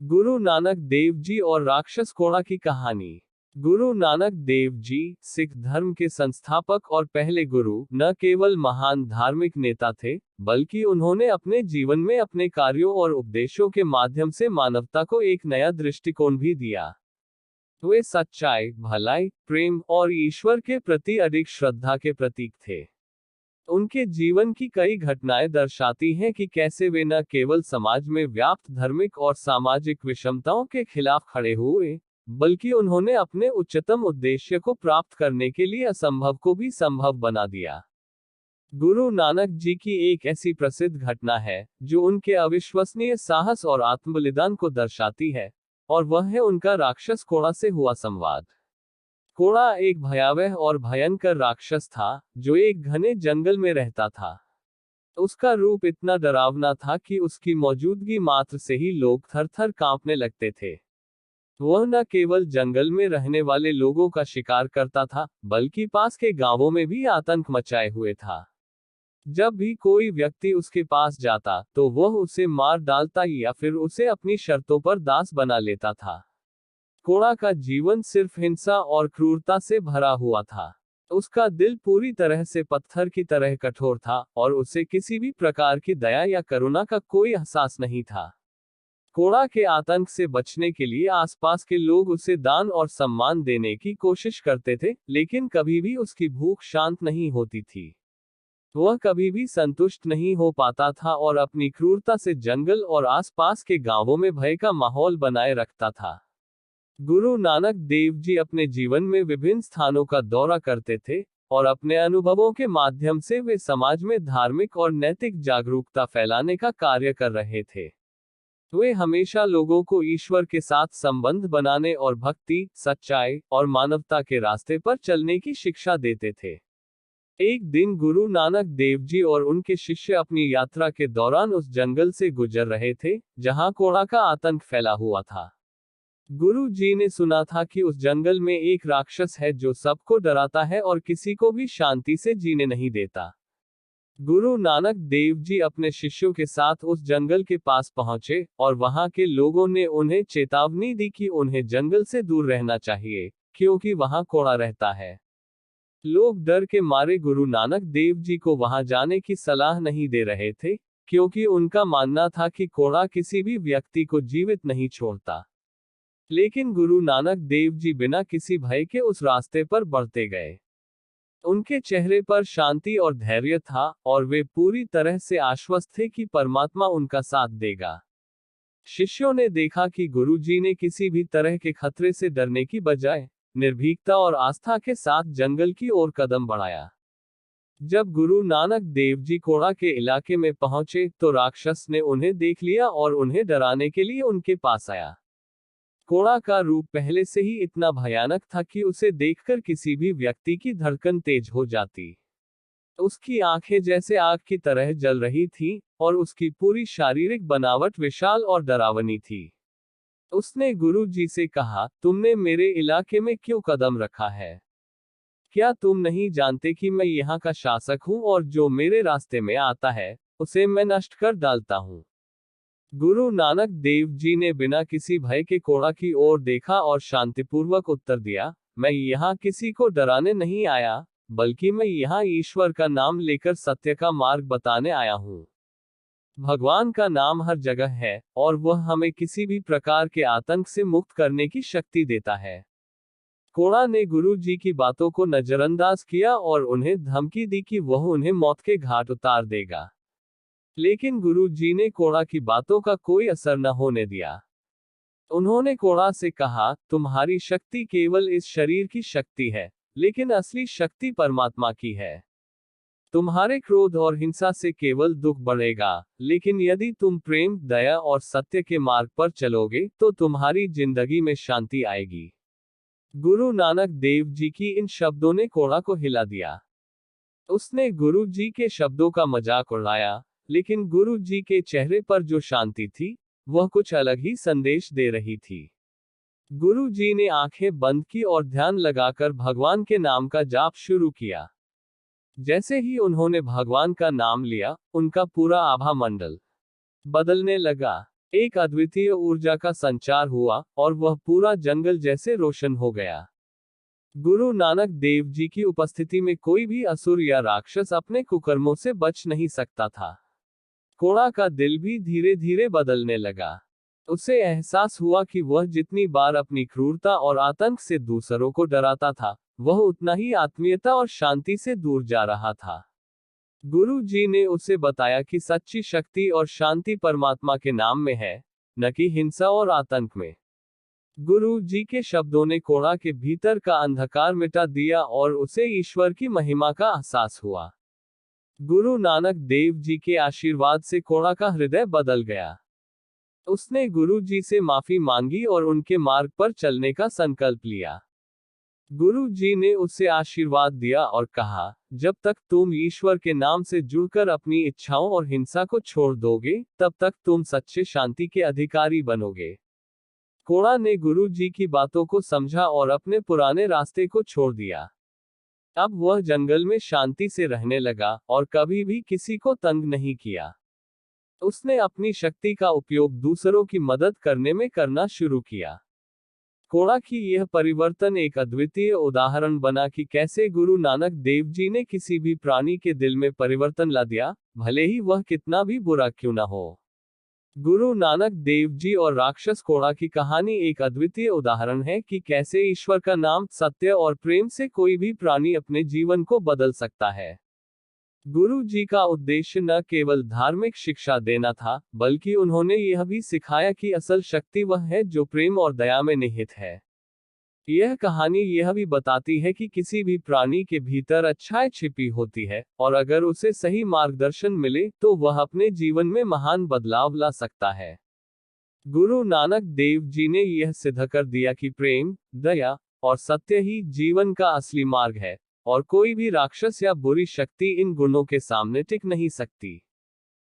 गुरु नानक देव जी और राक्षस कोड़ा की कहानी। गुरु नानक देव जी सिख धर्म के संस्थापक और पहले गुरु न केवल महान धार्मिक नेता थे, बल्कि उन्होंने अपने जीवन में अपने कार्यों और उपदेशों के माध्यम से मानवता को एक नया दृष्टिकोण भी दिया। वे सच्चाई, भलाई, प्रेम और ईश्वर के प्रति अधिक श्रद्धा के प्रतीक थे। उनके जीवन की कई घटनाएं दर्शाती हैं कि कैसे वे न केवल समाज में व्याप्त धार्मिक और सामाजिक विषमताओं के खिलाफ खड़े हुए, बल्कि उन्होंने अपने उच्चतम उद्देश्य को प्राप्त करने के लिए असंभव को भी संभव बना दिया। गुरु नानक जी की एक ऐसी प्रसिद्ध घटना है जो उनके अविश्वसनीय साहस और आत्मबलिदान को दर्शाती है, और वह है उनका राक्षस कोड़ा से हुआ संवाद। कोड़ा एक भयावह और भयंकर राक्षस था, जो एक घने जंगल में रहता था। उसका रूप इतना डरावना था कि उसकी मौजूदगी मात्र से ही लोग थर-थर कांपने लगते थे। वह न केवल जंगल में रहने वाले लोगों का शिकार करता था, बल्कि पास के गांवों में भी आतंक मचाए हुए था। जब भी कोई व्यक्ति उसके पास जाता, तो वह उसे मार डालता या फिर उसे अपनी शर्तों पर दास बना लेता था। कोड़ा का जीवन सिर्फ हिंसा और क्रूरता से भरा हुआ था। उसका दिल पूरी तरह से पत्थर की तरह कठोर था, और उसे किसी भी प्रकार की दया या करुणा का कोई एहसास नहीं था। कोड़ा के आतंक से बचने के लिए आसपास के लोग उसे दान और सम्मान देने की कोशिश करते थे, लेकिन कभी भी उसकी भूख शांत नहीं होती थी। वह कभी भी संतुष्ट नहीं हो पाता था और अपनी क्रूरता से जंगल और आसपास के गांवों में भय का माहौल बनाए रखता था। गुरु नानक देव जी अपने जीवन में विभिन्न स्थानों का दौरा करते थे, और अपने अनुभवों के माध्यम से वे समाज में धार्मिक और नैतिक जागरूकता फैलाने का कार्य कर रहे थे। वे हमेशा लोगों को ईश्वर के साथ संबंध बनाने और भक्ति, सच्चाई और मानवता के रास्ते पर चलने की शिक्षा देते थे। एक दिन गुरु नानक देव जी और उनके शिष्य अपनी यात्रा के दौरान उस जंगल से गुजर रहे थे, जहां कोड़ा का आतंक फैला हुआ था। गुरु जी ने सुना था कि उस जंगल में एक राक्षस है जो सबको डराता है और किसी को भी शांति से जीने नहीं देता। गुरु नानक देव जी अपने शिष्यों के साथ उस जंगल के पास पहुंचे, और वहां के लोगों ने उन्हें चेतावनी दी कि उन्हें जंगल से दूर रहना चाहिए, क्योंकि वहां कोड़ा रहता है। लोग डर के मारे गुरु नानक देव जी को वहां जाने की सलाह नहीं दे रहे थे, क्योंकि उनका मानना था कि कोड़ा किसी भी व्यक्ति को जीवित नहीं छोड़ता। लेकिन गुरु नानक देव जी बिना किसी भय के उस रास्ते पर बढ़ते गए। उनके चेहरे पर शांति और धैर्य था, और वे पूरी तरह से आश्वस्त थे कि परमात्मा उनका साथ देगा। शिष्यों ने देखा कि गुरु जी ने किसी भी तरह के खतरे से डरने की बजाय निर्भीकता और आस्था के साथ जंगल की ओर कदम बढ़ाया। जब गुरु नानक देव जी कोड़ा के इलाके में पहुंचे, तो राक्षस ने उन्हें देख लिया और उन्हें डराने के लिए उनके पास आया। कोड़ा का रूप पहले से ही इतना भयानक था कि उसे देखकर किसी भी व्यक्ति की धड़कन तेज हो जाती। उसकी आंखें जैसे आग की तरह जल रही थीं, और उसकी पूरी शारीरिक बनावट विशाल और डरावनी थी। उसने गुरु जी से कहा, तुमने मेरे इलाके में क्यों कदम रखा है? क्या तुम नहीं जानते कि मैं यहाँ का शासक हूँ और जो मेरे रास्ते में आता है, उसे मैं नष्ट कर डालता हूँ। गुरु नानक देव जी ने बिना किसी भय के कोड़ा की ओर देखा और शांतिपूर्वक उत्तर दिया, मैं यहाँ किसी को डराने नहीं आया, बल्कि मैं यहाँ ईश्वर का नाम लेकर सत्य का मार्ग बताने आया हूँ। भगवान का नाम हर जगह है, और वह हमें किसी भी प्रकार के आतंक से मुक्त करने की शक्ति देता है। कोड़ा ने गुरु जी की बातों को नजरअंदाज किया और उन्हें धमकी दी कि वह उन्हें मौत के घाट उतार देगा। लेकिन गुरु जी ने कोड़ा की बातों का कोई असर न होने दिया। उन्होंने कोड़ा से कहा, तुम्हारी शक्ति केवल इस शरीर की शक्ति है, लेकिन असली शक्ति परमात्मा की है। तुम्हारे क्रोध और हिंसा से केवल दुख बढ़ेगा, लेकिन यदि तुम प्रेम, दया और सत्य के मार्ग पर चलोगे, तो तुम्हारी जिंदगी में शांति आएगी। गुरु नानक देव जी की इन शब्दों ने कोड़ा को हिला दिया। उसने गुरु जी के शब्दों का मजाक उड़ाया, लेकिन गुरु जी के चेहरे पर जो शांति थी, वह कुछ अलग ही संदेश दे रही थी। गुरु जी ने आंखें बंद की और ध्यान लगाकर भगवान के नाम का जाप शुरू किया। जैसे ही उन्होंने भगवान का नाम लिया, उनका पूरा आभा मंडल बदलने लगा। एक अद्वितीय ऊर्जा का संचार हुआ और वह पूरा जंगल जैसे रोशन हो गया। गुरु नानक देव जी की उपस्थिति में कोई भी असुर या राक्षस अपने कुकर्मों से बच नहीं सकता था। कोड़ा का दिल भी धीरे धीरे बदलने लगा। उसे एहसास हुआ कि वह जितनी बार अपनी क्रूरता और आतंक से दूसरों को डराता था, वह उतना ही आत्मीयता और शांति से दूर जा रहा था। गुरु जी ने उसे बताया कि सच्ची शक्ति और शांति परमात्मा के नाम में है, न कि हिंसा और आतंक में। गुरु जी के शब्दों ने कोड़ा के भीतर का अंधकार मिटा दिया और उसे ईश्वर की महिमा का एहसास हुआ। गुरु नानक देव जी के आशीर्वाद से कोड़ा का हृदय बदल गया। उसने गुरु जी से माफी मांगी और उनके मार्ग पर चलने का संकल्प लिया। गुरु जी ने उसे आशीर्वाद दिया और कहा, जब तक तुम ईश्वर के नाम से जुड़कर अपनी इच्छाओं और हिंसा को छोड़ दोगे, तब तक तुम सच्चे शांति के अधिकारी बनोगे। कोड़ा ने गुरु जी की बातों को समझा और अपने पुराने रास्ते को छोड़ दिया। अब वह जंगल में शांति से रहने लगा और कभी भी किसी को तंग नहीं किया। उसने अपनी शक्ति का उपयोग दूसरों की मदद करने में करना शुरू किया। कोड़ा की यह परिवर्तन एक अद्वितीय उदाहरण बना कि कैसे गुरु नानक देव जी ने किसी भी प्राणी के दिल में परिवर्तन ला दिया, भले ही वह कितना भी बुरा क्यों ना हो। गुरु नानक देव जी और राक्षस कोड़ा की कहानी एक अद्वितीय उदाहरण है कि कैसे ईश्वर का नाम, सत्य और प्रेम से कोई भी प्राणी अपने जीवन को बदल सकता है। गुरु जी का उद्देश्य न केवल धार्मिक शिक्षा देना था, बल्कि उन्होंने यह भी सिखाया कि असल शक्ति वह है जो प्रेम और दया में निहित है। यह कहानी यह भी बताती है कि किसी भी प्राणी के भीतर अच्छाई छिपी होती है, और अगर उसे सही मार्गदर्शन मिले तो वह अपने जीवन में महान बदलाव ला सकता है। गुरु नानक देव जी ने यह सिद्ध कर दिया कि प्रेम, दया और सत्य ही जीवन का असली मार्ग है, और कोई भी राक्षस या बुरी शक्ति इन गुणों के सामने टिक नहीं सकती।